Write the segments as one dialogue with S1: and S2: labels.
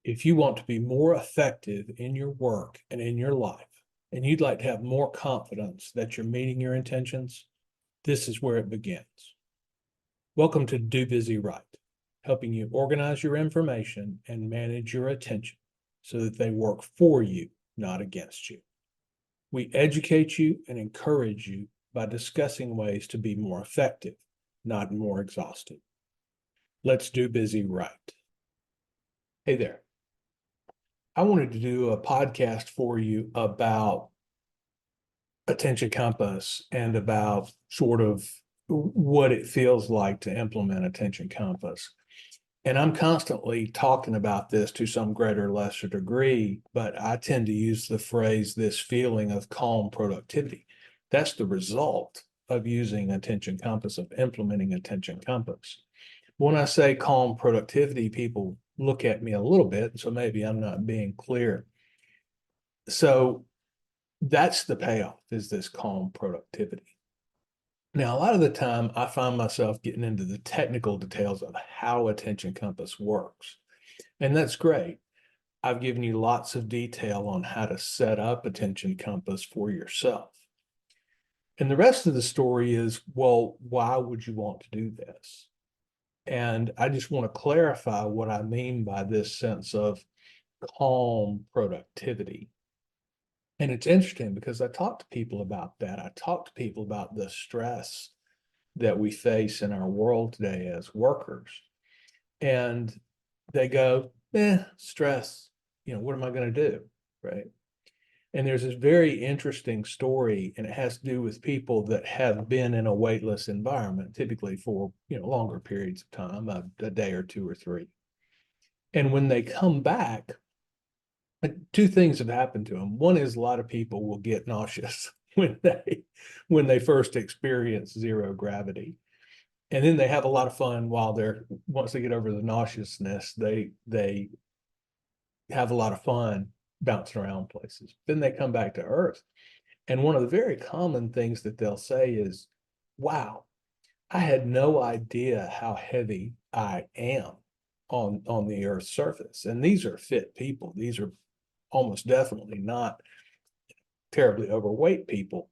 S1: If you want to be more effective in your work and in your life, and you'd like to have more confidence that you're meeting your intentions, this is where it begins. Welcome to Do Busy Right, helping you organize your information and manage your attention so that they work for you, not against you. We educate you and encourage you by discussing ways to be more effective, not more exhausted. Let's do busy right. Hey there. I wanted to do a podcast for you about attention compass and about sort of what it feels like to implement attention compass. And I'm constantly talking about this to some greater or lesser degree, but I tend to use the phrase, this feeling of calm productivity. That's the result of using attention compass, of implementing attention compass. When I say calm productivity, people look at me a little bit, so maybe I'm not being clear. So that's the payoff, is this calm productivity. Now, a lot of the time, I find myself getting into the technical details of how attention compass works. And that's great. I've given you lots of detail on how to set up attention compass for yourself. And the rest of the story is, well, why would you want to do this? And I just want to clarify what I mean by this sense of calm productivity. And it's interesting because I talk to people about that. I talk to people about the stress that we face in our world today as workers. And they go, stress, what am I going to do? Right. And there's this very interesting story, and it has to do with people that have been in a weightless environment, typically for longer periods of time, a day or two or three. And when they come back, two things have happened to them. One is a lot of people will get nauseous when they first experience zero gravity. And then they have a lot of fun once they get over the nauseousness, they have a lot of fun bouncing around places. Then they come back to Earth. And one of the very common things that they'll say is, wow, I had no idea how heavy I am on the Earth's surface. And these are fit people. These are almost definitely not terribly overweight people.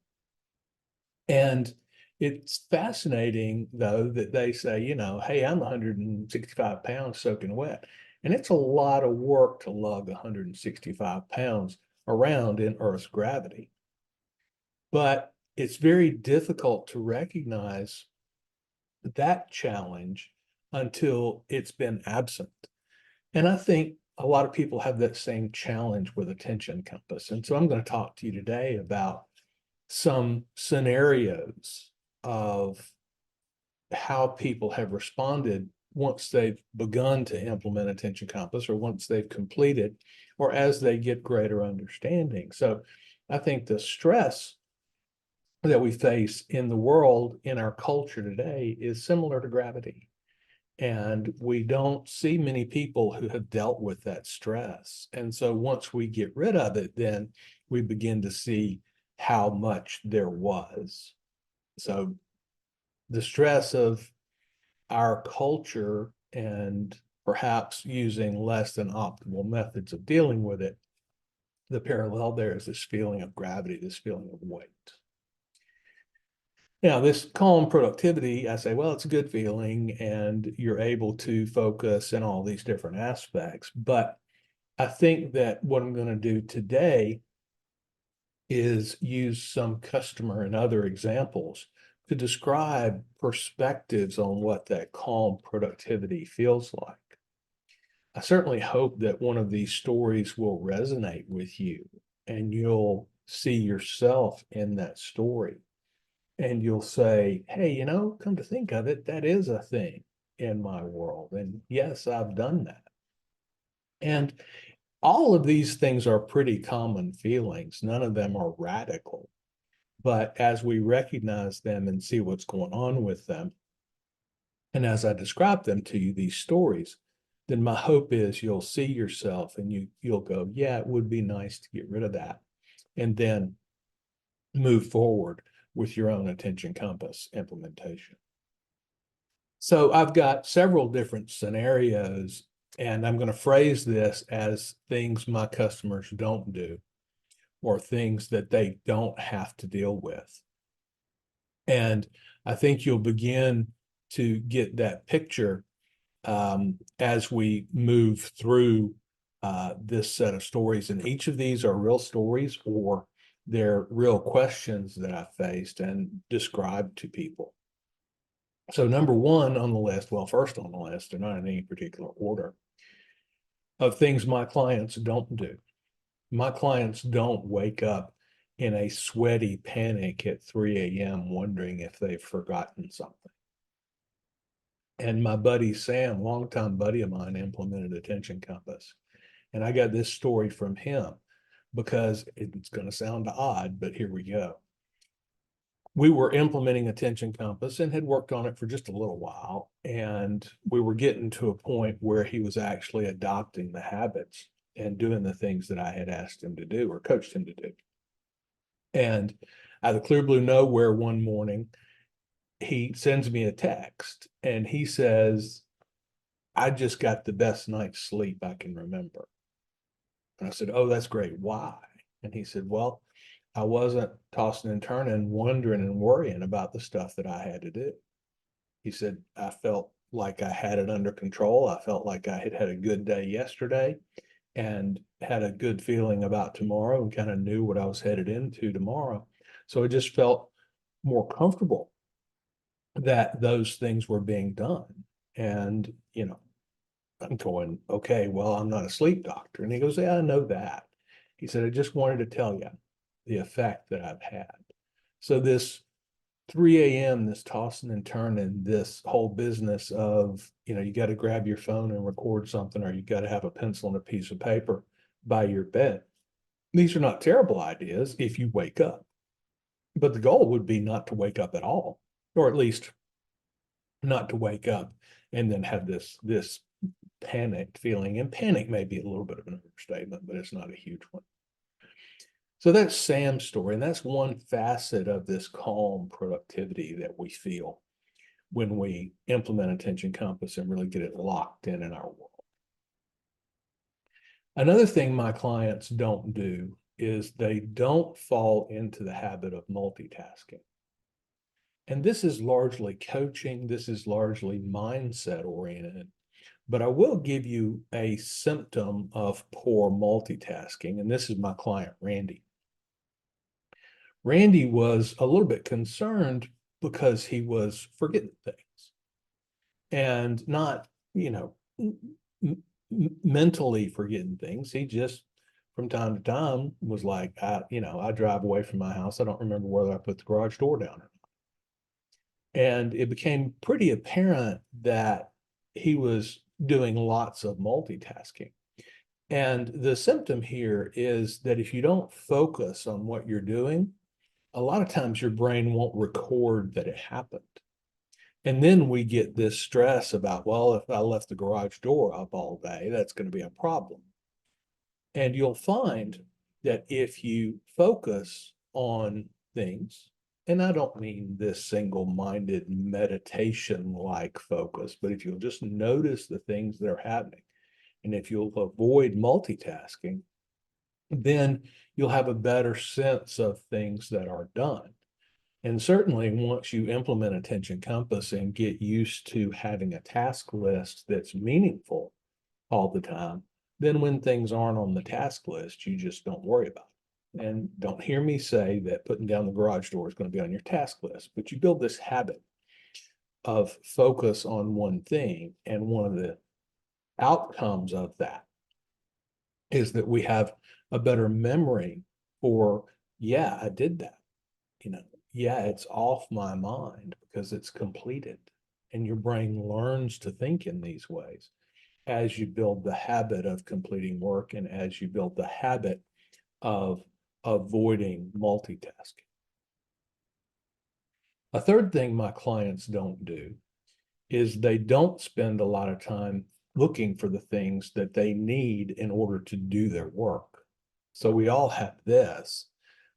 S1: And it's fascinating, though, that they say, hey, I'm 165 pounds soaking wet. And it's a lot of work to lug 165 pounds around in Earth's gravity. But it's very difficult to recognize that challenge until it's been absent. And I think a lot of people have that same challenge with attention compass. And so I'm going to talk to you today about some scenarios of how people have responded once they've begun to implement attention compass, or once they've completed, or as they get greater understanding. So I think the stress that we face in the world, in our culture today, is similar to gravity. And we don't see many people who have dealt with that stress. And so once we get rid of it, then we begin to see how much there was. So the stress of our culture and perhaps using less than optimal methods of dealing with it, the parallel there is this feeling of gravity, this feeling of weight. Now, this calm productivity, I say, well, it's a good feeling and you're able to focus in all these different aspects. But I think that what I'm going to do today is use some customer and other examples to describe perspectives on what that calm productivity feels like. I certainly hope that one of these stories will resonate with you and you'll see yourself in that story. And you'll say, hey, come to think of it, that is a thing in my world. And yes, I've done that. And all of these things are pretty common feelings. None of them are radical. But as we recognize them and see what's going on with them, and as I describe them to you, these stories, then my hope is you'll see yourself and you'll go, yeah, it would be nice to get rid of that. And then move forward with your own attention compass implementation. So I've got several different scenarios And I'm going to phrase this as things my customers don't do or things that they don't have to deal with. And I think you'll begin to get that picture as we move through this set of stories. And each of these are real stories or they're real questions that I faced and described to people. So number one on the list, well, first on the list, they're not in any particular order, of things my clients don't do. My clients don't wake up in a sweaty panic at 3 a.m. wondering if they've forgotten something. And my buddy Sam, longtime buddy of mine, implemented Attention Compass. And I got this story from him because it's going to sound odd, but here we go. We were implementing Attention Compass and had worked on it for just a little while. And we were getting to a point where he was actually adopting the habits and doing the things that I had asked him to do or coached him to do. And out of the clear blue nowhere one morning, he sends me a text and he says, I just got the best night's sleep I can remember. And I said, oh, that's great. Why? And he said, well, I wasn't tossing and turning, wondering and worrying about the stuff that I had to do. He said, I felt like I had it under control. I felt like I had had a good day yesterday and had a good feeling about tomorrow and kind of knew what I was headed into tomorrow. So it just felt more comfortable that those things were being done. And, you know, I'm going, okay, well, I'm not a sleep doctor. And he goes, yeah, I know that. He said, I just wanted to tell you the effect that I've had. So this 3 a.m., this tossing and turning, this whole business of, you know, you got to grab your phone and record something, or you got to have a pencil and a piece of paper by your bed. These are not terrible ideas if you wake up. But the goal would be not to wake up at all, or at least not to wake up and then have this panicked feeling. And panic may be a little bit of an understatement, but it's not a huge one. So that's Sam's story, and that's one facet of this calm productivity that we feel when we implement Attention Compass and really get it locked in our world. Another thing my clients don't do is they don't fall into the habit of multitasking. And this is largely coaching, this is largely mindset oriented, but I will give you a symptom of poor multitasking, and this is my client, Randy. Randy was a little bit concerned because he was forgetting things and not, you know, mentally forgetting things. He just, from time to time, was like, I drive away from my house. I don't remember whether I put the garage door down or not. And it became pretty apparent that he was doing lots of multitasking. And the symptom here is that if you don't focus on what you're doing, a lot of times your brain won't record that it happened. And then we get this stress about, well, if I left the garage door up all day, that's going to be a problem. And you'll find that if you focus on things, and I don't mean this single-minded meditation-like focus, but if you'll just notice the things that are happening, and if you'll avoid multitasking, then you'll have a better sense of things that are done. And certainly once you implement Attention Compass and get used to having a task list that's meaningful all the time, then when things aren't on the task list, you just don't worry about it. And don't hear me say that putting down the garage door is going to be on your task list, but you build this habit of focus on one thing. And one of the outcomes of that is that we have a better memory for, yeah, I did that. You know, yeah, it's off my mind because it's completed. And your brain learns to think in these ways as you build the habit of completing work and as you build the habit of avoiding multitasking. A third thing my clients don't do is they don't spend a lot of time looking for the things that they need in order to do their work. So we all have this.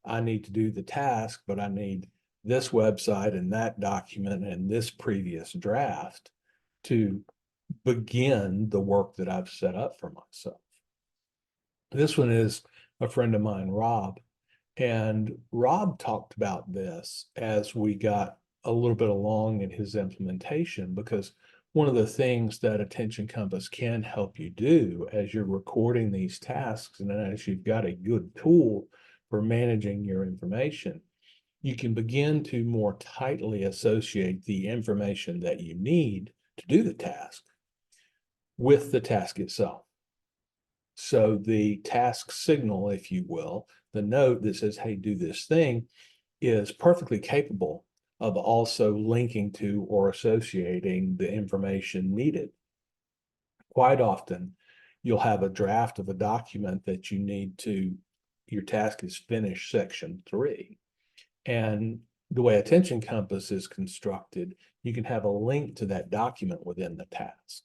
S1: I need to do the task, but I need this website and that document and this previous draft to begin the work that I've set up for myself. This one is a friend of mine, Rob, and Rob talked about this as we got a little bit along in his implementation, because one of the things that Attention Compass can help you do as you're recording these tasks, and as you've got a good tool for managing your information, you can begin to more tightly associate the information that you need to do the task with the task itself. So the task signal, if you will, the note that says, hey, do this thing, is perfectly capable of also linking to or associating the information needed. Quite often, you'll have a draft of a document that you need to, your task is finish section 3. And the way Attention Compass is constructed, you can have a link to that document within the task.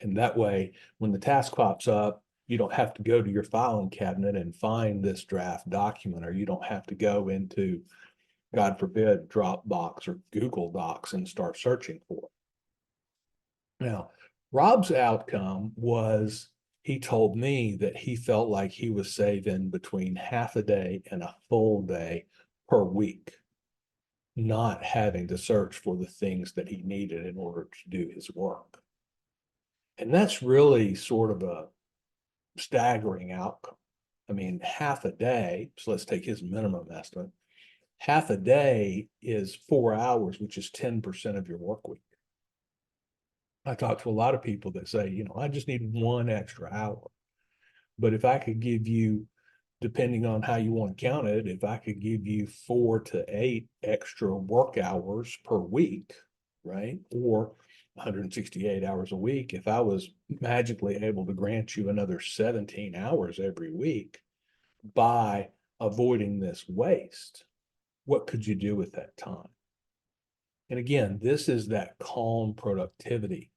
S1: And that way, when the task pops up, you don't have to go to your filing cabinet and find this draft document, or you don't have to go into, God forbid, Dropbox or Google Docs and start searching for it. Now, Rob's outcome was, he told me that he felt like he was saving between half a day and a full day per week, not having to search for the things that he needed in order to do his work. And that's really sort of a staggering outcome. I mean, half a day, so let's take his minimum estimate. Half a day is 4 hours, which is 10% of your work week. I talk to a lot of people that say, you know, I just need 1 extra hour. But if I could give you, depending on how you want to count it, if I could give you 4 to 8 extra work hours per week, right? Or 168 hours a week, if I was magically able to grant you another 17 hours every week by avoiding this waste, what could you do with that time? And again, this is that calm productivity.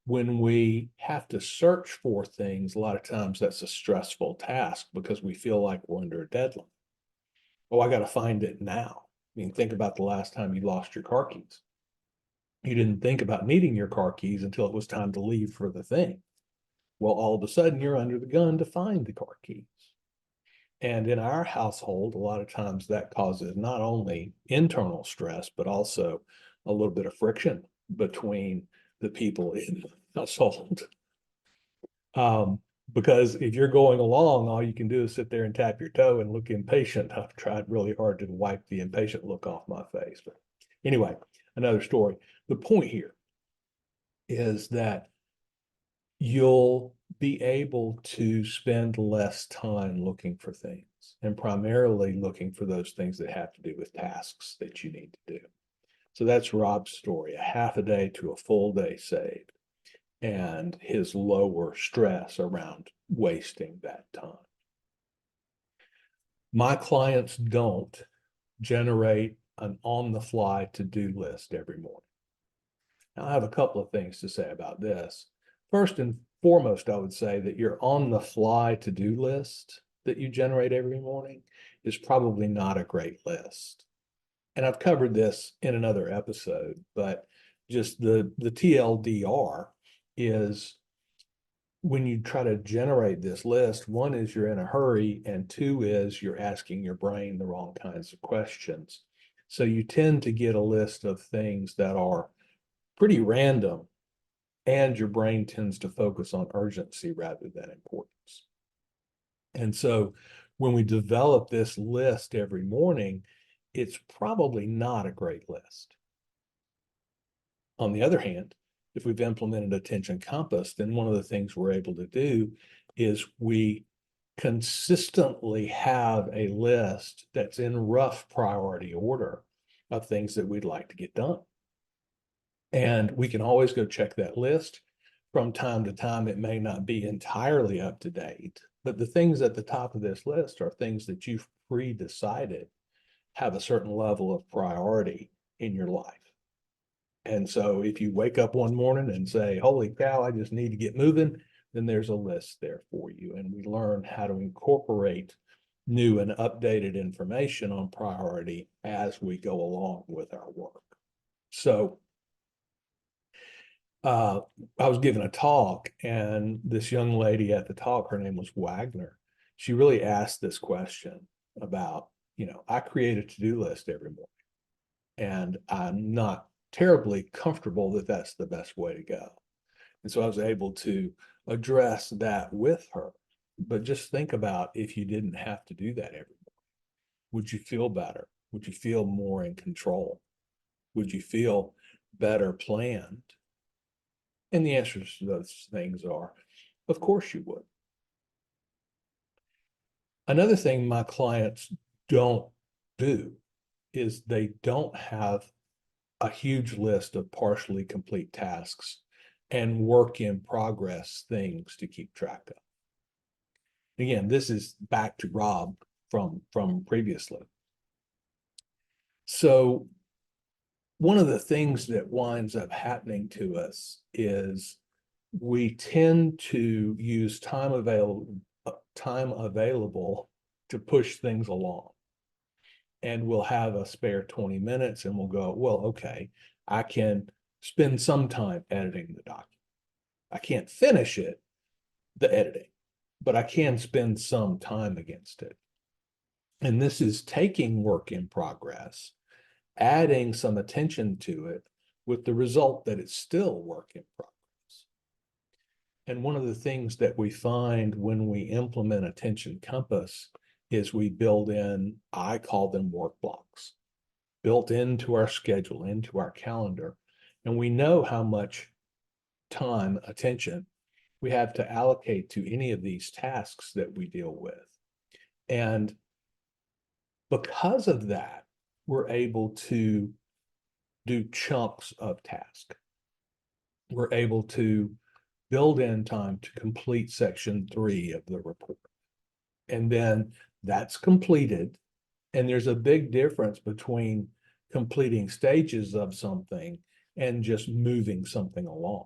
S1: When we have to search for things, a lot of times that's a stressful task because we feel like we're under a deadline. Oh, I got to find it now. I mean, think about the last time you lost your car keys. You didn't think about needing your car keys until it was time to leave for the thing. Well, all of a sudden you're under the gun to find the car keys. And in our household, a lot of times that causes not only internal stress, but also a little bit of friction between the people in the household. Because if you're going along, all you can do is sit there and tap your toe and look impatient. I've tried really hard to wipe the impatient look off my face. But anyway, another story. The point here is that you'll be able to spend less time looking for things, and primarily looking for those things that have to do with tasks that you need to do. So that's Rob's story, a half a day to a full day saved, and his lower stress around wasting that time. My clients don't generate an on-the-fly to-do list every morning. Now, I have a couple of things to say about this. First and foremost, I would say that your on-the-fly to-do list that you generate every morning is probably not a great list. And I've covered this in another episode, but just the TLDR is, when you try to generate this list, one is you're in a hurry, and two is you're asking your brain the wrong kinds of questions. So you tend to get a list of things that are pretty random, and your brain tends to focus on urgency rather than importance. And so when we develop this list every morning, it's probably not a great list. On the other hand, if we've implemented Attention Compass, then one of the things we're able to do is we consistently have a list that's in rough priority order of things that we'd like to get done. And we can always go check that list. From time to time, it may not be entirely up to date, but the things at the top of this list are things that you've pre-decided have a certain level of priority in your life. And so if you wake up one morning and say, holy cow, I just need to get moving, then there's a list there for you. And we learn how to incorporate new and updated information on priority as we go along with our work. So I was giving a talk, and this young lady at the talk, her name was Wagner. She really asked this question about, I create a to-do list every morning, and I'm not terribly comfortable that that's the best way to go. And so I was able to address that with her. But just think about if you didn't have to do that every morning. Would you feel better? Would you feel more in control? Would you feel better planned? And the answers to those things are, of course you would. Another thing my clients don't do is they don't have a huge list of partially complete tasks and work in progress things to keep track of. Again, this is back to Rob from previously. So one of the things that winds up happening to us is we tend to use time available to push things along. And we'll have a spare 20 minutes and we'll go, well, okay, I can spend some time editing the document. I can't finish it, the editing, but I can spend some time against it. And this is taking work in progress, adding some attention to it with the result that it's still work in progress. And one of the things that we find when we implement attention compass is we build in, I call them work blocks, built into our schedule, into our calendar. And we know how much time, attention we have to allocate to any of these tasks that we deal with. And because of that, we're able to do chunks of task. We're able to build in time to complete section 3 of the report. And then that's completed. And there's a big difference between completing stages of something and just moving something along.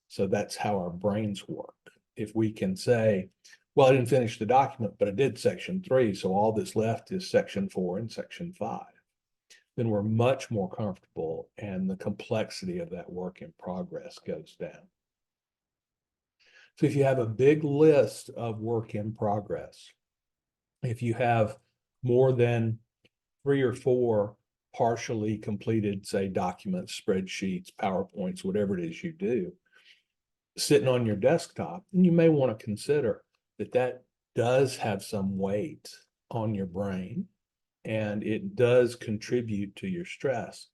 S1: So that's how our brains work. If we can say, well, I didn't finish the document, but I did section 3, so all that's left is section 4 and section 5, then we're much more comfortable and the complexity of that work in progress goes down. So if you have a big list of work in progress, if you have more than 3 or 4 partially completed, say, documents, spreadsheets, PowerPoints, whatever it is you do, sitting on your desktop, and you may want to consider that that does have some weight on your brain and it does contribute to your stress.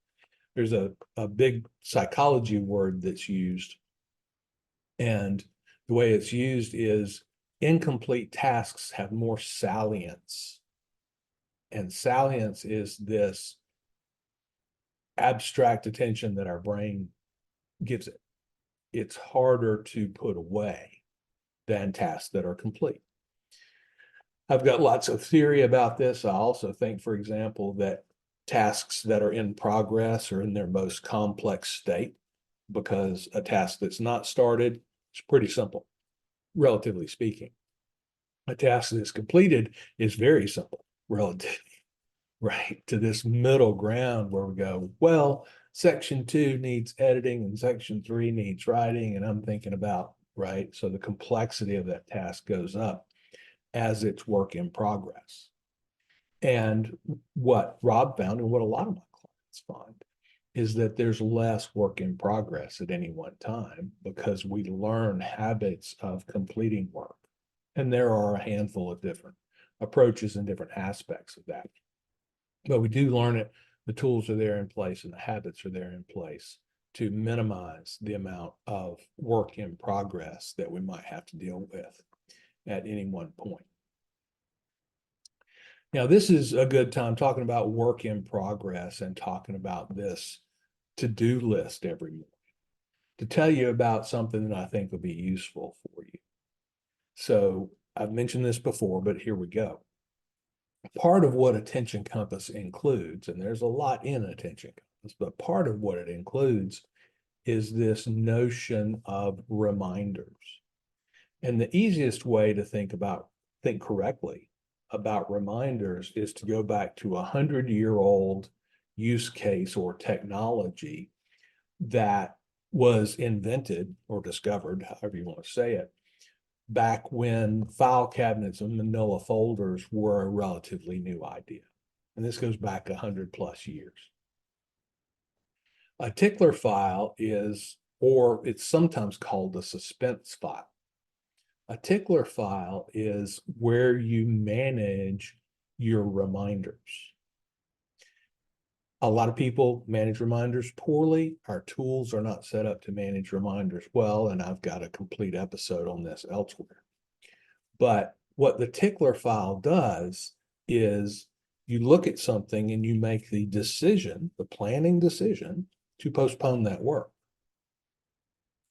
S1: There's a big psychology word that's used, and the way it's used is incomplete tasks have more salience. And salience is this abstract attention that our brain gives it. It's harder to put away than tasks that are complete. I've got lots of theory about this. I also think, for example, that tasks that are in progress are in their most complex state, because a task that's not started is pretty simple, relatively speaking. A task that's completed is very simple, relatively, right? To this middle ground where we go, well, section 2 needs editing and section 3 needs writing, and I'm thinking about, right? So the complexity of that task goes up as it's work in progress. And what Rob found, and what a lot of my clients find, is that there's less work in progress at any one time because we learn habits of completing work. And there are a handful of different approaches and different aspects of that. But we do learn it. The tools are there in place and the habits are there in place to minimize the amount of work in progress that we might have to deal with at any one point. Now, this is a good time talking about work in progress and talking about this to-do list every morning to tell you about something that I think will be useful for you. So I've mentioned this before, but here we go. Part of what Attention Compass includes, and there's a lot in Attention Compass, but part of what it includes is this notion of reminders. And the easiest way to think correctly about reminders is to go back to a 100-year-old use case or technology that was invented or discovered, however you want to say it, back when file cabinets and manila folders were a relatively new idea. And this goes back 100+ years. A tickler file is, or it's sometimes called a suspense file. A tickler file is where you manage your reminders. A lot of people manage reminders poorly. Our tools are not set up to manage reminders well, and I've got a complete episode on this elsewhere. But what the tickler file does is you look at something and you make the decision, the planning decision, to postpone that work.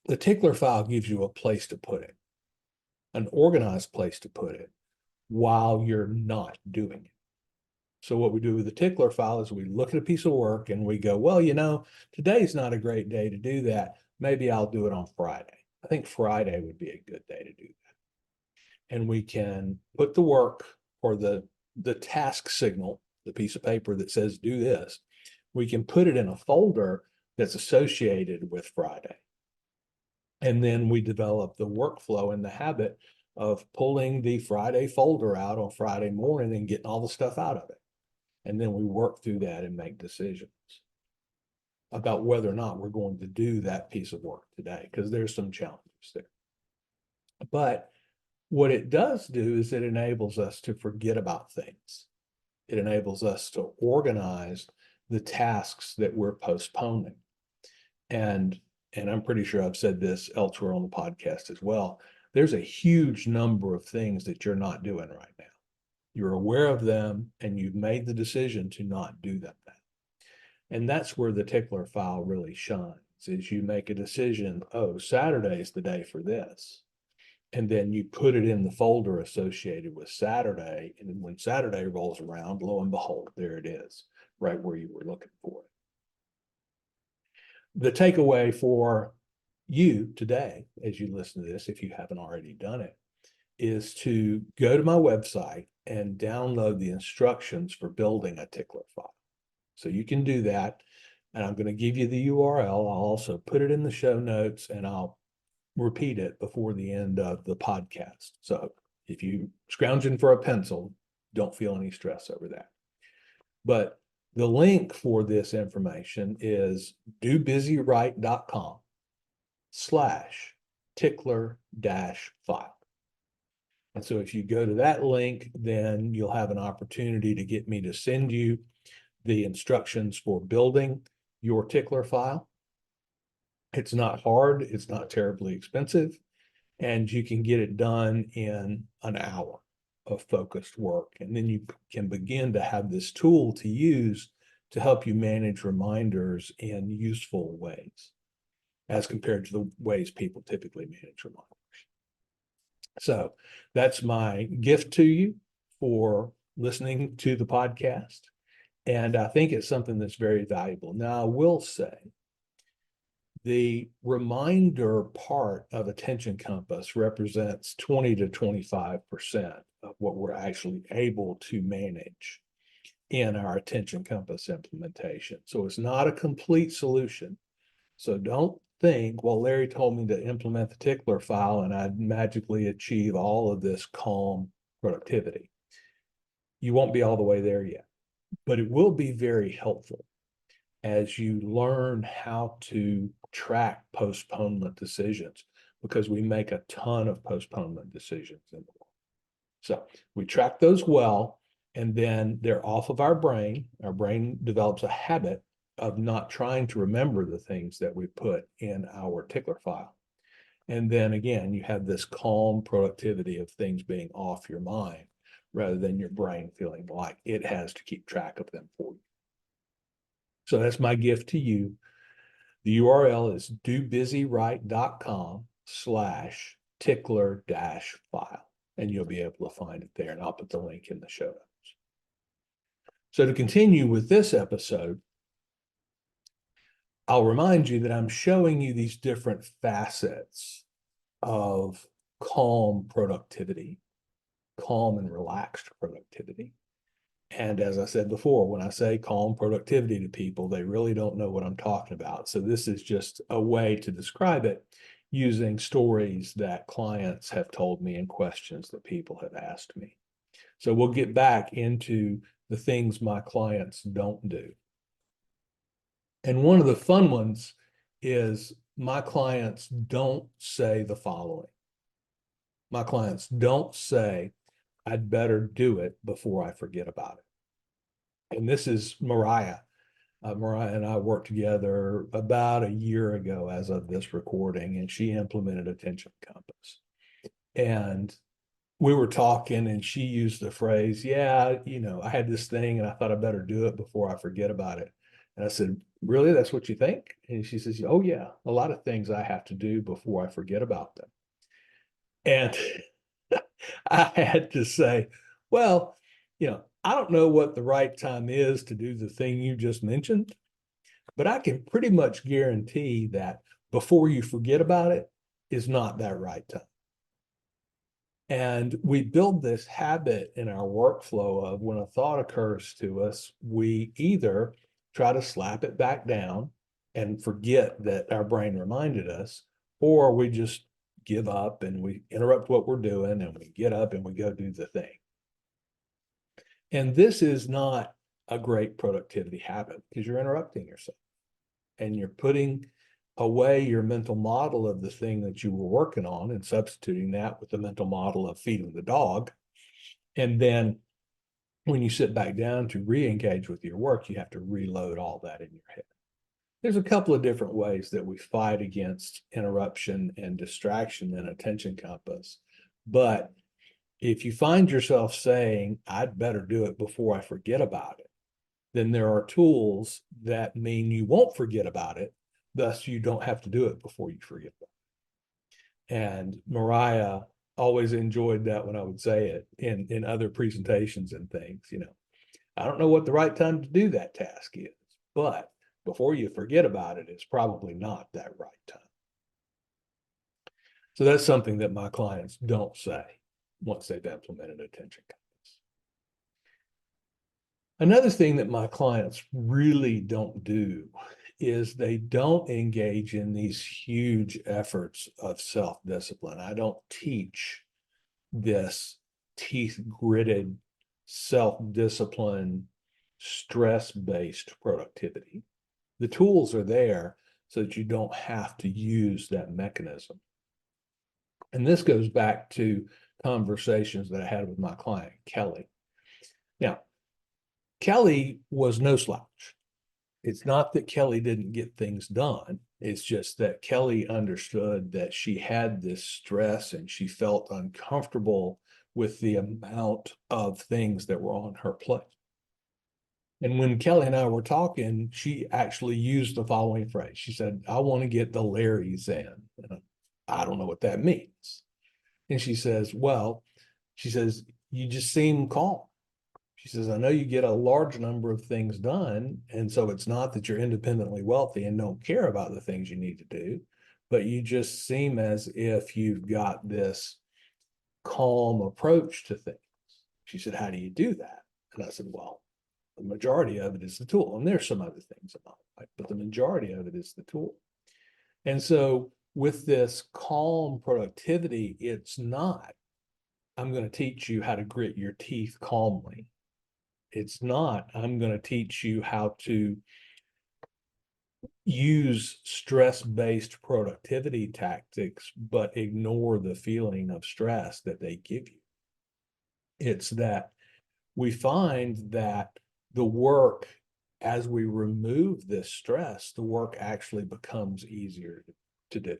S1: The tickler file gives you a place to put it, an organized place to put it while you're not doing it. So what we do with the tickler file is we look at a piece of work and we go, well, today's not a great day to do that. Maybe I'll do it on Friday. I think Friday would be a good day to do that. And we can put the work or the task signal, the piece of paper that says do this, we can put it in a folder that's associated with Friday. And then we develop the workflow and the habit of pulling the Friday folder out on Friday morning and getting all the stuff out of it. And then we work through that and make decisions about whether or not we're going to do that piece of work today, because there's some challenges there. But what it does do is it enables us to forget about things. It enables us to organize the tasks that we're postponing. And I'm pretty sure I've said this elsewhere on the podcast as well. There's a huge number of things that you're not doing right now. You're aware of them and you've made the decision to not do them. And that's where the tickler file really shines, is you make a decision, oh, Saturday is the day for this. And then you put it in the folder associated with Saturday. And when Saturday rolls around, lo and behold, there it is, right where you were looking for it. The takeaway for you today, as you listen to this, if you haven't already done it, is to go to my website and download the instructions for building a tickler file. So you can do that. And I'm going to give you the URL. I'll also put it in the show notes and I'll repeat it before the end of the podcast. So if you scrounging for a pencil, don't feel any stress over that. But the link for this information is dobusywright.com/tickler-file. And so if you go to that link, then you'll have an opportunity to get me to send you the instructions for building your tickler file. It's not hard, it's not terribly expensive, and you can get it done in an hour of focused work. And then you can begin to have this tool to use to help you manage reminders in useful ways, as compared to the ways people typically manage reminders. So that's my gift to you for listening to the podcast. And I think it's something that's very valuable. Now, I will say the reminder part of Attention Compass represents 20 to 25% of what we're actually able to manage in our Attention Compass implementation. So it's not a complete solution. So don't think, well, Larry told me to implement the tickler file and I'd magically achieve all of this calm productivity. You won't be all the way there yet, but it will be very helpful as you learn how to track postponement decisions, because we make a ton of postponement decisions in the world. So we track those well, and then they're off of our brain. Our brain develops a habit of not trying to remember the things that we put in our tickler file. And then again, you have this calm productivity of things being off your mind rather than your brain feeling like it has to keep track of them for you. So that's my gift to you. The URL is dobusywright.com/tickler-file, and you'll be able to find it there. And I'll put the link in the show notes. So to continue with this episode, I'll remind you that I'm showing you these different facets of calm productivity, calm and relaxed productivity. And as I said before, when I say calm productivity to people, they really don't know what I'm talking about. So this is just a way to describe it using stories that clients have told me and questions that people have asked me. So we'll get back into the things my clients don't do. And one of the fun ones is my clients don't say the following. My clients don't say, I'd better do it before I forget about it. And this is Mariah. Mariah and I worked together about a year ago as of this recording, and she implemented Attention Compass. And we were talking, and she used the phrase, yeah, I had this thing and I thought I better do it before I forget about it. And I said, really, that's what you think? And she says, oh yeah, a lot of things I have to do before I forget about them. And I had to say, well, I don't know what the right time is to do the thing you just mentioned, but I can pretty much guarantee that before you forget about it is not that right time. And we build this habit in our workflow of when a thought occurs to us, we either try to slap it back down and forget that our brain reminded us, or we just give up and we interrupt what we're doing and we get up and we go do the thing. And this is not a great productivity habit because you're interrupting yourself and you're putting away your mental model of the thing that you were working on and substituting that with the mental model of feeding the dog. And then when you sit back down to re-engage with your work, you have to reload all that in your head. There's a couple of different ways that we fight against interruption and distraction in Attention Compass. But if you find yourself saying, I'd better do it before I forget about it, then there are tools that mean you won't forget about it. Thus, you don't have to do it before you forget about it. And Mariah always enjoyed that when I would say it in other presentations and things. I don't know what the right time to do that task is, but before you forget about it, it's probably not that right time. So that's something that my clients don't say once they've implemented Attention Compass. Another thing that my clients really don't do is they don't engage in these huge efforts of self-discipline. I don't teach this teeth-gritted self-discipline, stress-based productivity. The tools are there so that you don't have to use that mechanism. And this goes back to conversations that I had with my client, Kelly. Now, Kelly was no slouch. It's not that Kelly didn't get things done. It's just that Kelly understood that she had this stress and she felt uncomfortable with the amount of things that were on her plate. And when Kelly and I were talking, she actually used the following phrase. She said, I want to get the Larrys in. And I don't know what that means. And she says, you just seem calm. She says, I know you get a large number of things done. And so it's not that you're independently wealthy and don't care about the things you need to do, but you just seem as if you've got this calm approach to things. She said, how do you do that? And I said, well, the majority of it is the tool. And there's some other things about it, but the majority of it is the tool. And so with this calm productivity, it's not, I'm going to teach you how to grit your teeth calmly. It's not, I'm going to teach you how to use stress-based productivity tactics, but ignore the feeling of stress that they give you. It's that we find that the work, as we remove this stress, the work actually becomes easier to do.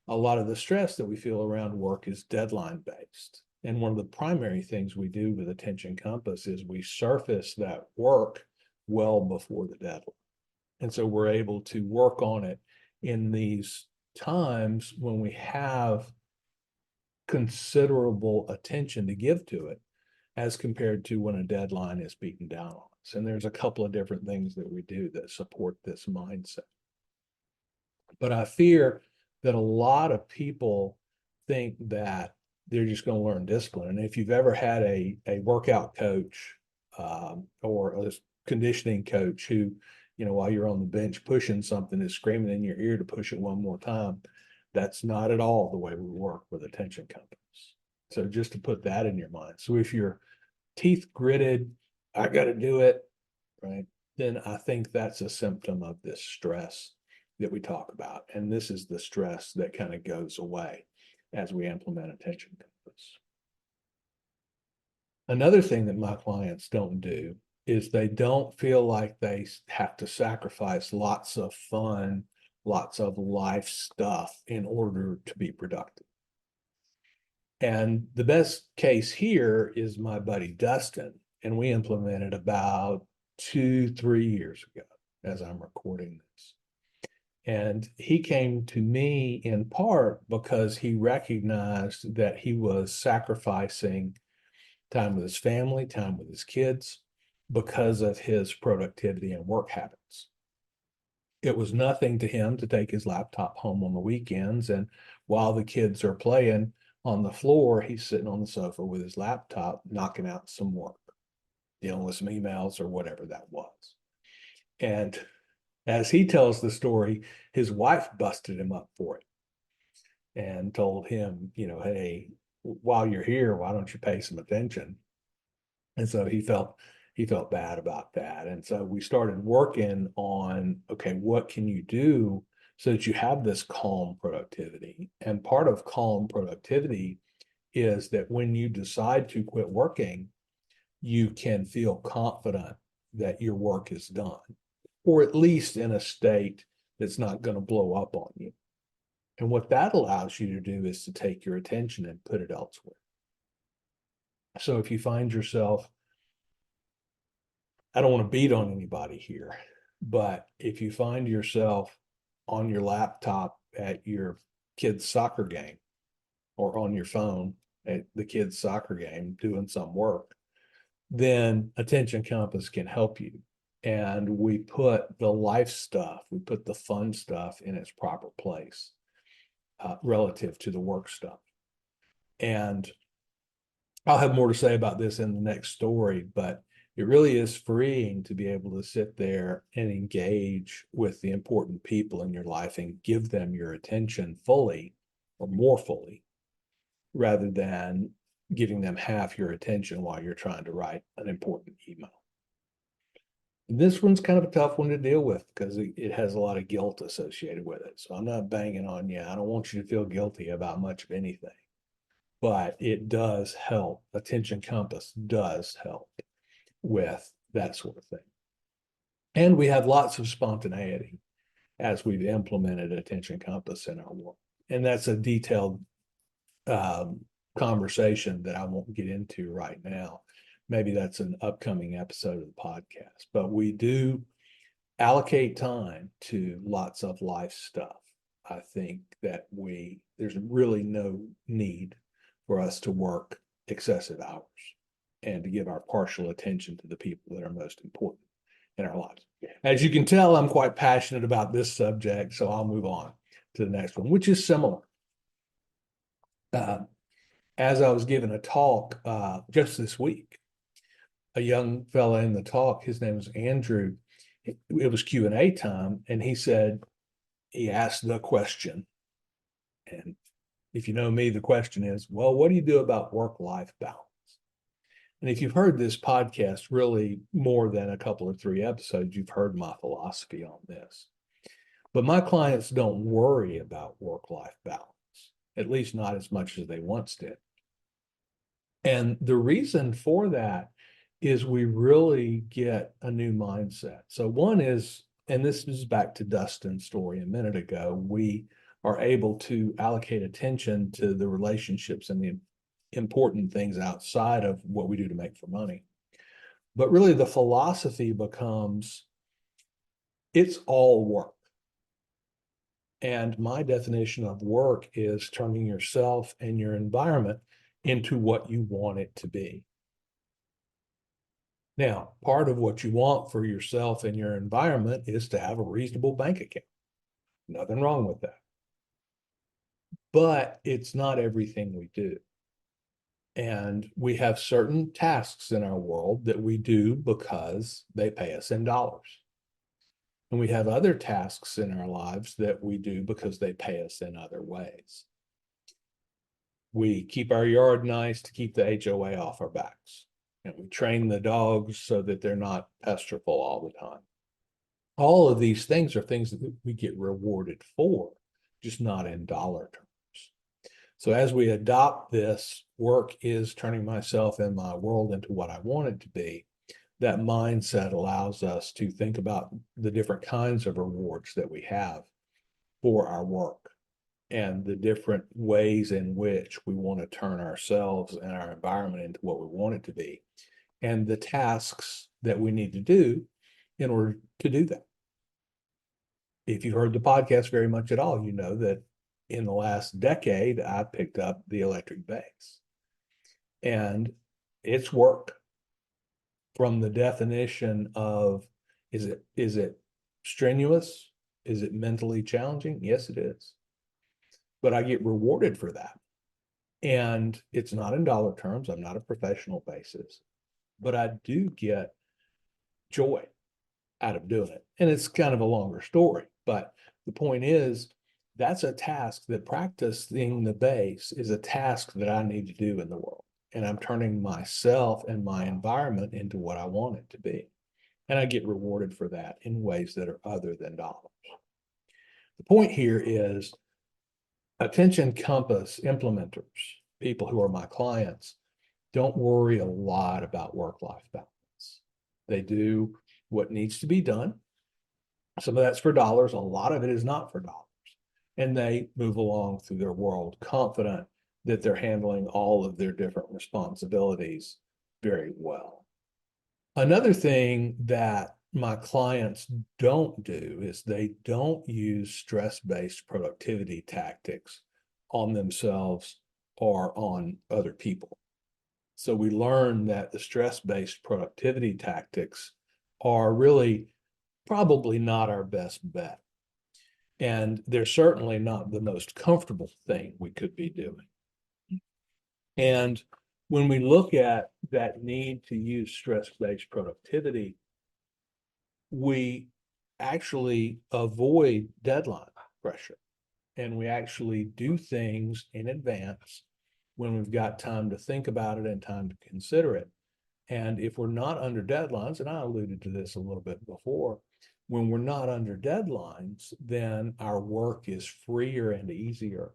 S1: A lot of the stress that we feel around work is deadline based. And one of the primary things we do with Attention Compass is we surface that work well before the deadline. And so we're able to work on it in these times when we have considerable attention to give to it, as compared to when a deadline is beaten down on us. And there's a couple of different things that we do that support this mindset. But I fear that a lot of people think that they're just going to learn discipline. And if you've ever had a workout coach or a conditioning coach who, while you're on the bench pushing something, is screaming in your ear to push it one more time. That's not at all the way we work with attention compass. So just to put that in your mind. So if you're teeth gritted, I got to do it, right? Then I think that's a symptom of this stress that we talk about. And this is the stress that kind of goes away as we implement attention compass. Another thing that my clients don't do is they don't feel like they have to sacrifice lots of fun, lots of life stuff in order to be productive. And the best case here is my buddy Dustin, and we implemented about 2-3 years ago as I'm recording this. And he came to me in part because he recognized that he was sacrificing time with his family, time with his kids, because of his productivity and work habits. It was nothing to him to take his laptop home on the weekends, and while the kids are playing on the floor, he's sitting on the sofa with his laptop, knocking out some work, dealing with some emails or whatever that was. And as he tells the story, his wife busted him up for it and told him, hey, while you're here, why don't you pay some attention? And so he felt bad about that. And so we started working on, okay, what can you do so that you have this calm productivity? And part of calm productivity is that when you decide to quit working, you can feel confident that your work is done, or at least in a state that's not going to blow up on you. And what that allows you to do is to take your attention and put it elsewhere. So if you find yourself, I don't want to beat on anybody here, but if you find yourself on your laptop at your kid's soccer game or on your phone at the kid's soccer game doing some work, then attention compass can help you. And we put the life stuff, we put the fun stuff in its proper place relative to the work stuff. And I'll have more to say about this in the next story, but it really is freeing to be able to sit there and engage with the important people in your life and give them your attention fully or more fully, rather than giving them half your attention while you're trying to write an important email. This one's kind of a tough one to deal with because it has a lot of guilt associated with it. So I'm not banging on you. I don't want you to feel guilty about much of anything, but it does help. Attention compass does help with that sort of thing. And we have lots of spontaneity as we've implemented attention compass in our work. And that's a detailed conversation that I won't get into right now. Maybe that's an upcoming episode of the podcast, but we do allocate time to lots of life stuff. I think that there's really no need for us to work excessive hours and to give our partial attention to the people that are most important in our lives. As you can tell, I'm quite passionate about this subject, so I'll move on to the next one, which is similar. As I was giving a talk just this week, a young fella in the talk, his name was Andrew, it was Q&A time, and he asked the question, and if you know me, the question is, well, what do you do about work-life balance? And if you've heard this podcast really more than a couple or 3 episodes, you've heard my philosophy on this. But my clients don't worry about work-life balance, at least not as much as they once did. And the reason for that is we really get a new mindset. So one is, and this is back to Dustin's story a minute ago, we are able to allocate attention to the relationships and the important things outside of what we do to make for money. But really the philosophy becomes, it's all work. And my definition of work is turning yourself and your environment into what you want it to be. Now, part of what you want for yourself and your environment is to have a reasonable bank account. Nothing wrong with that. But it's not everything we do. And we have certain tasks in our world that we do because they pay us in dollars. And we have other tasks in our lives that we do because they pay us in other ways. We keep our yard nice to keep the HOA off our backs. And we train the dogs so that they're not pesterful all the time. All of these things are things that we get rewarded for, just not in dollar terms. So as we adopt this, work is turning myself and my world into what I want it to be. That mindset allows us to think about the different kinds of rewards that we have for our work and the different ways in which we want to turn ourselves and our environment into what we want it to be, and the tasks that we need to do in order to do that. If you heard the podcast very much at all, you know that in the last decade, I picked up the electric bass. And it's work. From the definition of, is it strenuous? Is it mentally challenging? Yes, it is. But I get rewarded for that. And it's not in dollar terms. I'm not a professional basis, but I do get joy out of doing it. And it's kind of a longer story, but the point is, that's a task that practicing the bass is a task that I need to do in the world. And I'm turning myself and my environment into what I want it to be. And I get rewarded for that in ways that are other than dollars. The point here is attention compass implementers, people who are my clients, don't worry a lot about work-life balance. They do what needs to be done. Some of that's for dollars. A lot of it is not for dollars. And they move along through their world confident that they're handling all of their different responsibilities very well. Another thing that my clients don't do is they don't use stress-based productivity tactics on themselves or on other people. So we learn that the stress-based productivity tactics are really probably not our best bet. And they're certainly not the most comfortable thing we could be doing. And when we look at that need to use stress-based productivity, we actually avoid deadline pressure. And we actually do things in advance when we've got time to think about it and time to consider it. And if we're not under deadlines, and I alluded to this a little bit before, when we're not under deadlines, then our work is freer and easier.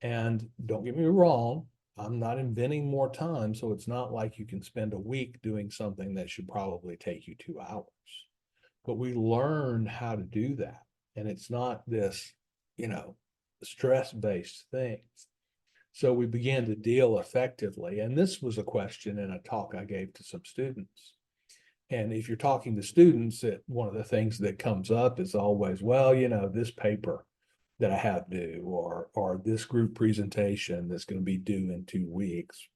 S1: And don't get me wrong, I'm not inventing more time, so it's not like you can spend a week doing something that should probably take you 2 hours. But we learn how to do that. And it's not this, stress-based thing. So we began to deal effectively. And this was a question in a talk I gave to some students. And if you're talking to students, one of the things that comes up is always, well, this paper that I have due, or this group presentation that's going to be due in 2 weeks.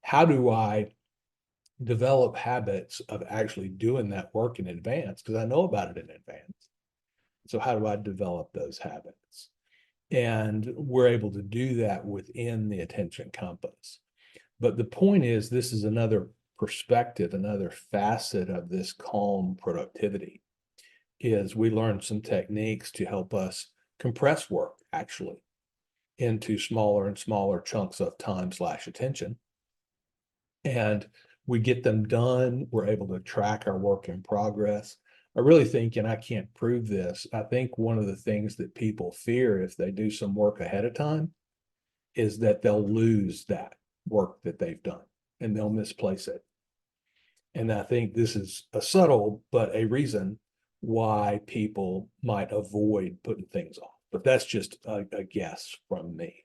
S1: How do I develop habits of actually doing that work in advance? Because I know about it in advance. So how do I develop those habits? And we're able to do that within the attention compass. But the point is, this is another perspective, another facet of this calm productivity, is we learn some techniques to help us compress work actually into smaller and smaller chunks of time/attention. And we get them done. We're able to track our work in progress. I really think, and I can't prove this, I think one of the things that people fear if they do some work ahead of time is that they'll lose that work that they've done and they'll misplace it. And I think this is a subtle, but a reason why people might avoid putting things off. But that's just a guess from me.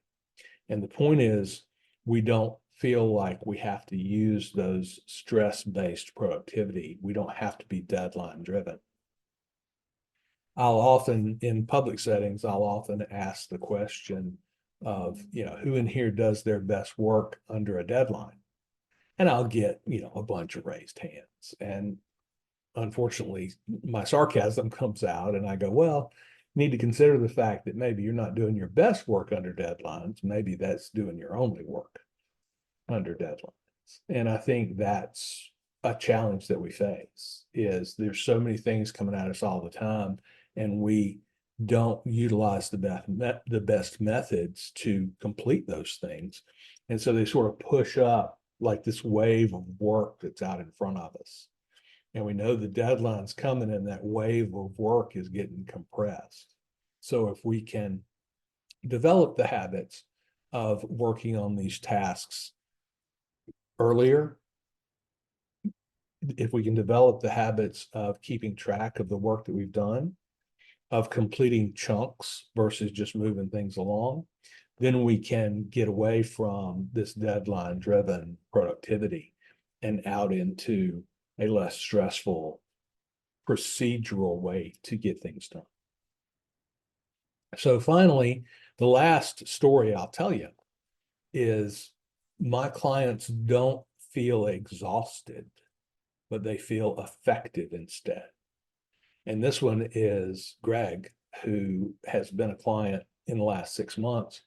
S1: And the point is, we don't feel like we have to use those stress-based productivity. We don't have to be deadline driven. I'll often, in public settings, I'll often ask the question of, who in here does their best work under a deadline? And I'll get, a bunch of raised hands. And unfortunately, my sarcasm comes out and I go, well, you need to consider the fact that maybe you're not doing your best work under deadlines. Maybe that's doing your only work. under deadlines. And I think that's a challenge that we face is there's so many things coming at us all the time, and we don't utilize the best methods to complete those things. And so they sort of push up like this wave of work that's out in front of us. And we know the deadline's coming and that wave of work is getting compressed. So if we can develop the habits of working on these tasks earlier, if we can develop the habits of keeping track of the work that we've done, of completing chunks versus just moving things along, then we can get away from this deadline driven productivity and out into a less stressful procedural way to get things done. So finally, the last story I'll tell you is my clients don't feel exhausted, but they feel effective instead. And this one is Greg, who has been a client in the last 6 months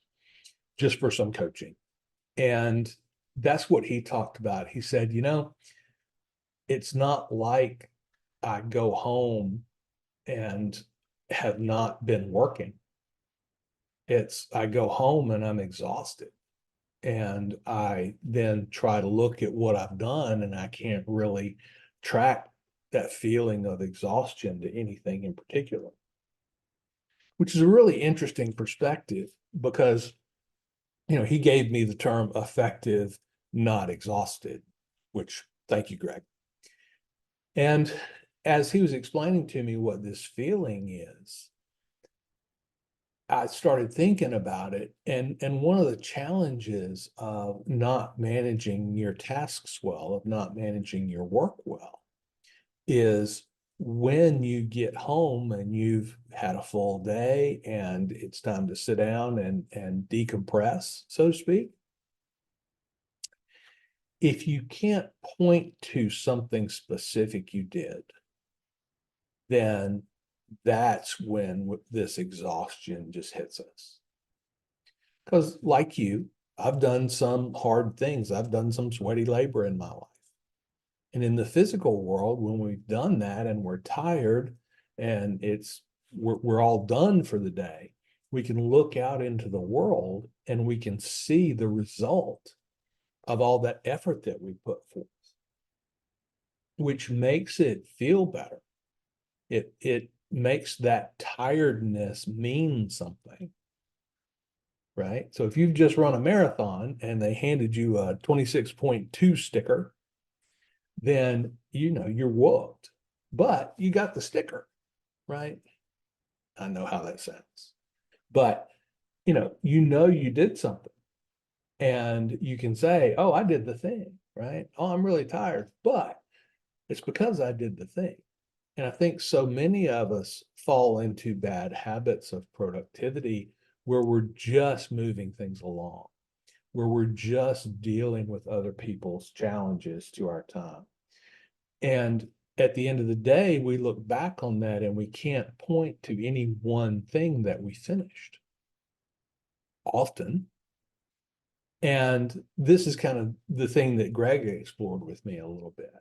S1: just for some coaching. And that's what he talked about. He said, it's not like I go home and have not been working. It's I go home and I'm exhausted. And I then try to look at what I've done, and I can't really track that feeling of exhaustion to anything in particular, which is a really interesting perspective because, he gave me the term effective, not exhausted, which thank you, Greg. And as he was explaining to me what this feeling is, I started thinking about it. And one of the challenges of not managing your tasks well, of not managing your work well, is when you get home and you've had a full day and it's time to sit down and decompress, so to speak. If you can't point to something specific you did, then that's when this exhaustion just hits us. Because like you, I've done some hard things. I've done some sweaty labor in my life. And in the physical world, when we've done that and we're tired and we're all done for the day, we can look out into the world and we can see the result of all that effort that we put forth, which makes it feel better. It makes that tiredness mean something, right? So if you've just run a marathon and they handed you a 26.2 sticker, then you're whooped, but you got the sticker, right? I know how that sounds, but you did something, and you can say, oh, I did the thing, right? Oh, I'm really tired, but it's because I did the thing. And I think so many of us fall into bad habits of productivity where we're just moving things along, where we're just dealing with other people's challenges to our time. And at the end of the day, we look back on that and we can't point to any one thing that we finished often. And this is kind of the thing that Greg explored with me a little bit.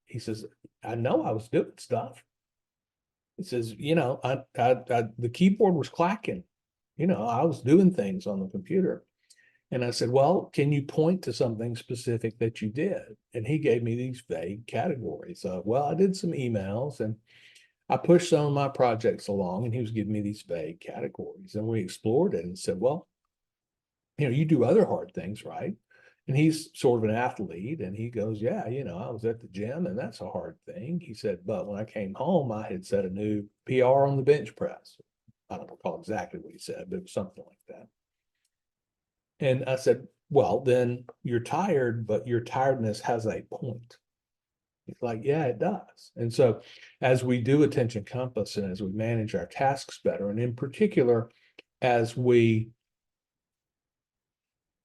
S1: He says, I know I was doing stuff. He says, the keyboard was clacking. I was doing things on the computer. And I said, well, can you point to something specific that you did? And he gave me these vague categories of, well, I did some emails and I pushed some of my projects along, and he was giving me these vague categories. And we explored it and said, well, you do other hard things, right? And he's sort of an athlete, and he goes, yeah, I was at the gym and that's a hard thing. He said, but when I came home, I had set a new PR on the bench press. I don't recall exactly what he said, but it was something like that. And I said, well, then you're tired, but your tiredness has a point. It's like, yeah, it does. And so as we do attention compass and as we manage our tasks better, and in particular, as we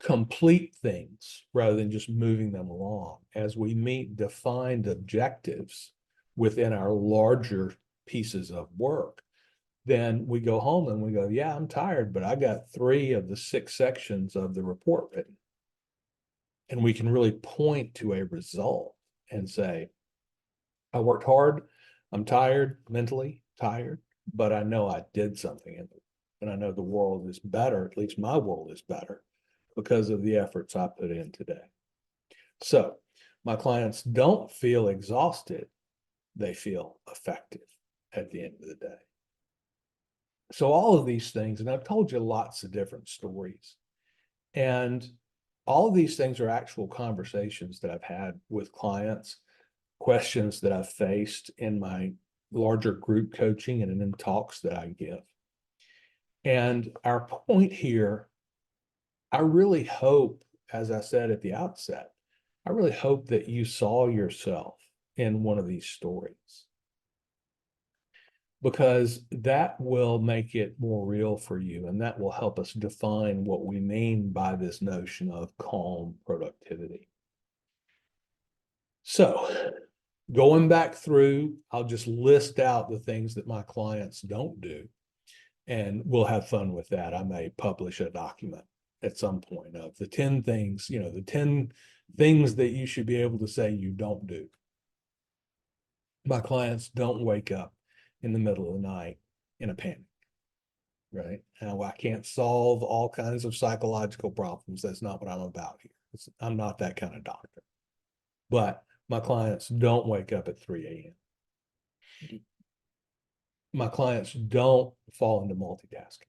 S1: complete things rather than just moving them along, as we meet defined objectives within our larger pieces of work, then we go home and we go, yeah, I'm tired, but I got 3 of the 6 sections of the report written. And we can really point to a result and say, I worked hard, I'm tired, mentally tired, but I know I did something in it. And I know the world is better, at least my world is better, because of the efforts I put in today. So my clients don't feel exhausted, they feel effective at the end of the day. So all of these things, and I've told you lots of different stories, and all of these things are actual conversations that I've had with clients, questions that I've faced in my larger group coaching and in talks that I give. And our point here, I really hope, as I said at the outset, I really hope that you saw yourself in one of these stories, because that will make it more real for you, and that will help us define what we mean by this notion of calm productivity. So going back through, I'll just list out the things that my clients don't do, and we'll have fun with that. I may publish a document at some point of the 10 things, the 10 things that you should be able to say you don't do. My clients don't wake up in the middle of the night in a panic, right? Now, I can't solve all kinds of psychological problems. That's not what I'm about here. I'm not that kind of doctor. But my clients don't wake up at 3 a.m. My clients don't fall into multitasking.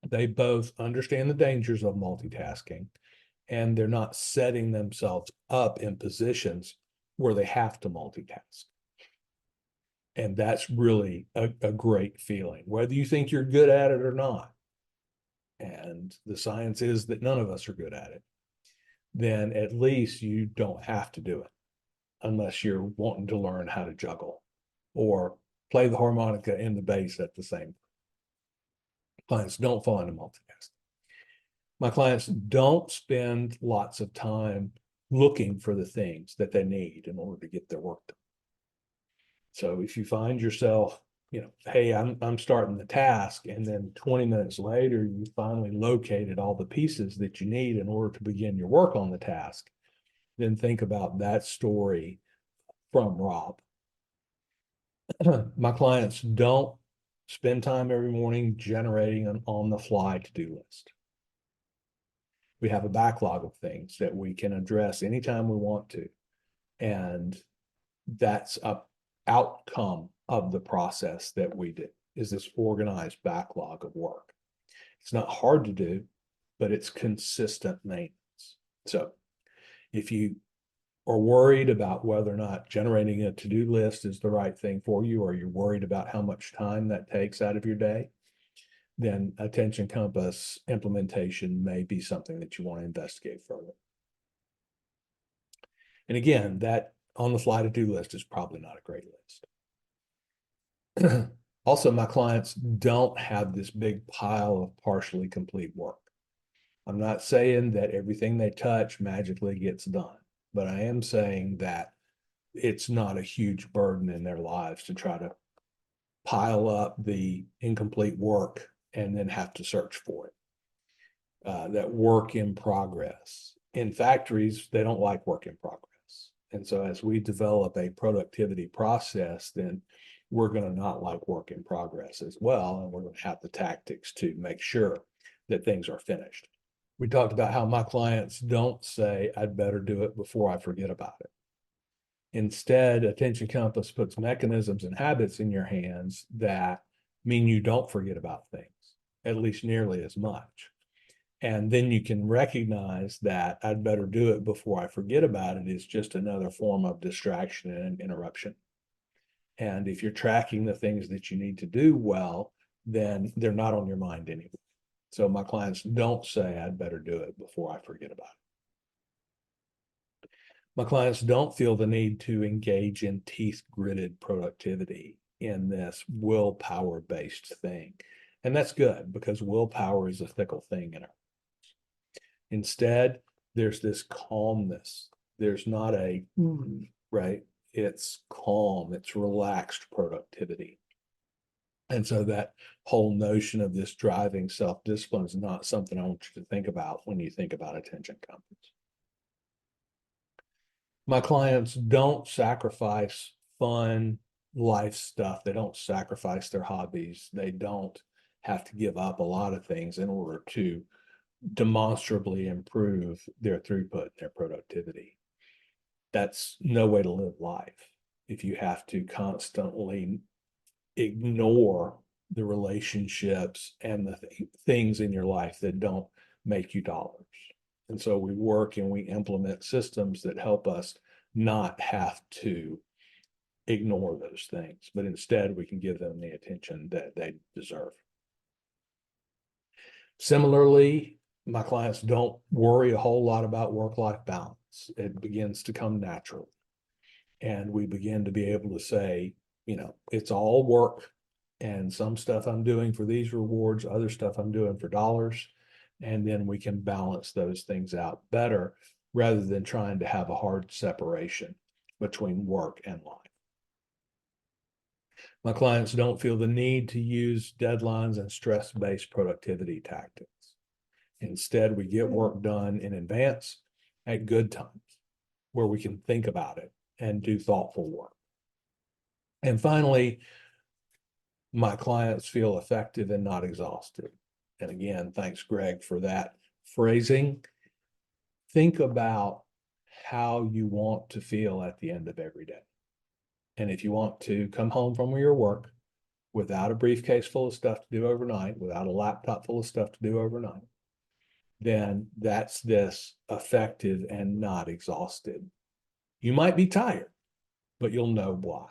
S1: They both understand the dangers of multitasking, and they're not setting themselves up in positions where they have to multitask. And that's really a great feeling, whether you think you're good at it or not. And the science is that none of us are good at it. Then at least you don't have to do it unless you're wanting to learn how to juggle or play the harmonica and the bass at the same time. Clients don't fall into multitasking. My clients don't spend lots of time looking for the things that they need in order to get their work done. So if you find yourself, hey, I'm starting the task, and then 20 minutes later, you finally located all the pieces that you need in order to begin your work on the task, then think about that story from Rob. My clients don't spend time every morning generating an on-the-fly to-do list. We have a backlog of things that we can address anytime we want to. And that's an outcome of the process that we do, is this organized backlog of work. It's not hard to do, but it's consistent maintenance. So if you are worried about whether or not generating a to-do list is the right thing for you, or you're worried about how much time that takes out of your day, then attention compass implementation may be something that you want to investigate further. And again, that on the fly to-do list is probably not a great list. Also, my clients don't have this big pile of partially complete work. I'm not saying that everything they touch magically gets done, but I am saying that it's not a huge burden in their lives to try to pile up the incomplete work and then have to search for it. That work in progress. In factories, they don't like work in progress. And so as we develop a productivity process, then we're going to not like work in progress as well. And we're going to have the tactics to make sure that things are finished. We talked about how my clients don't say, I'd better do it before I forget about it. Instead, attention compass puts mechanisms and habits in your hands that mean you don't forget about things, at least nearly as much. And then you can recognize that I'd better do it before I forget about it is just another form of distraction and interruption. And if you're tracking the things that you need to do well, then they're not on your mind anymore. So my clients don't say I'd better do it before I forget about it. My clients don't feel the need to engage in teeth-gritted productivity in this willpower-based thing. And that's good, because willpower is a fickle thing in our lives. Instead, there's this calmness. There's not a, right? It's calm, it's relaxed productivity. And so that whole notion of this driving self-discipline is not something I want you to think about when you think about attention compass. My clients don't sacrifice fun life stuff. They don't sacrifice their hobbies. They don't have to give up a lot of things in order to demonstrably improve their throughput, their productivity. That's no way to live life if you have to constantly ignore the relationships and the things in your life that don't make you dollars. And so we work and we implement systems that help us not have to ignore those things, but instead we can give them the attention that they deserve. Similarly, my clients don't worry a whole lot about work-life balance. It begins to come naturally. And we begin to be able to say, it's all work, and some stuff I'm doing for these rewards, other stuff I'm doing for dollars. And then we can balance those things out better rather than trying to have a hard separation between work and life. My clients don't feel the need to use deadlines and stress-based productivity tactics. Instead, we get work done in advance at good times where we can think about it and do thoughtful work. And finally, my clients feel effective and not exhausted. And again, thanks, Greg, for that phrasing. Think about how you want to feel at the end of every day. And if you want to come home from your work without a briefcase full of stuff to do overnight, without a laptop full of stuff to do overnight, then that's this effective and not exhausted. You might be tired, but you'll know why.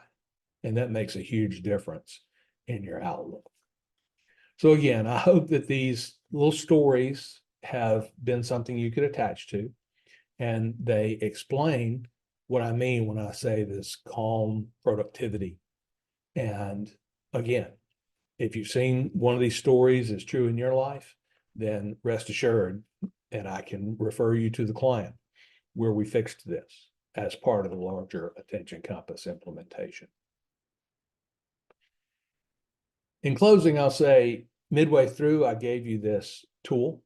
S1: And that makes a huge difference in your outlook. So again, I hope that these little stories have been something you could attach to, and they explain what I mean when I say this calm productivity. And again, if you've seen one of these stories is true in your life, then rest assured, and I can refer you to the client where we fixed this as part of the larger attention compass implementation. In closing, I'll say midway through, I gave you this tool,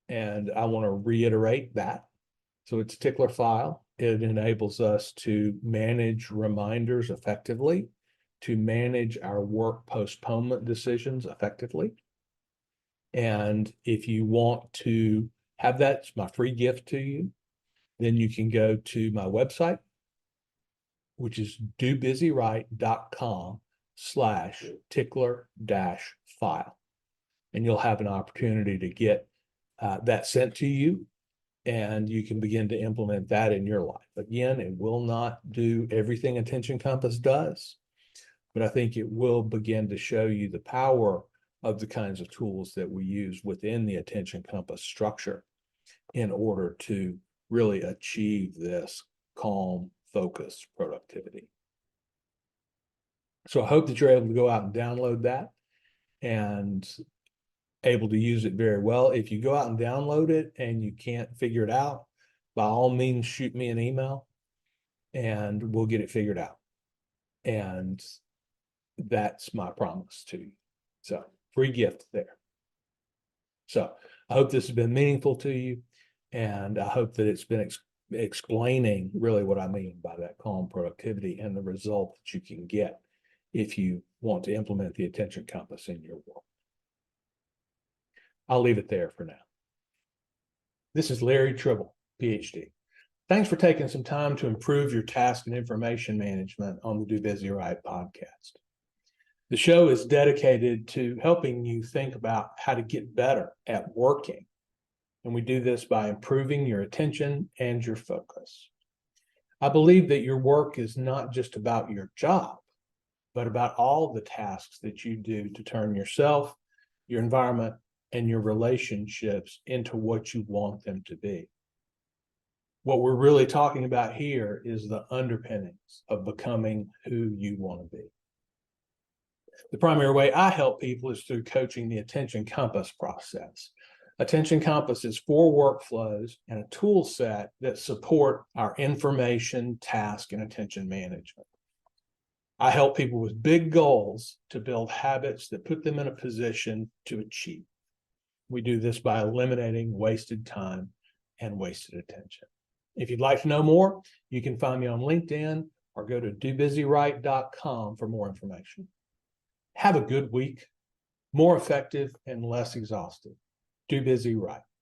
S1: and I want to reiterate that. So it's a tickler file. It enables us to manage reminders effectively, to manage our work postponement decisions effectively. And if you want to have that, it's my free gift to you, then you can go to my website, which is dobusyright.com/tickler-file. And you'll have an opportunity to get that sent to you, and you can begin to implement that in your life. Again, it will not do everything Attention Compass does, but I think it will begin to show you the power of the kinds of tools that we use within the Attention Compass structure in order to really achieve this calm, focused productivity. So I hope that you're able to go out and download that and able to use it very well. If you go out and download it and you can't figure it out, by all means, shoot me an email and we'll get it figured out. And that's my promise to you. So free gift there. So I hope this has been meaningful to you, and I hope that it's been explaining really what I mean by that calm productivity and the result that you can get if you want to implement the attention compass in your work. I'll leave it there for now. This is Larry Tribble, Ph.D. Thanks for taking some time to improve your task and information management on the Do Busy Right podcast. The show is dedicated to helping you think about how to get better at working. And we do this by improving your attention and your focus. I believe that your work is not just about your job, but about all the tasks that you do to turn yourself, your environment, and your relationships into what you want them to be. What we're really talking about here is the underpinnings of becoming who you want to be. The primary way I help people is through coaching the Attention Compass process. Attention Compass is 4 workflows and a tool set that support our information, task, and attention management. I help people with big goals to build habits that put them in a position to achieve. We do this by eliminating wasted time and wasted attention. If you'd like to know more, you can find me on LinkedIn or go to dobusywright.com for more information. Have a good week, more effective and less exhausted. Do busy right.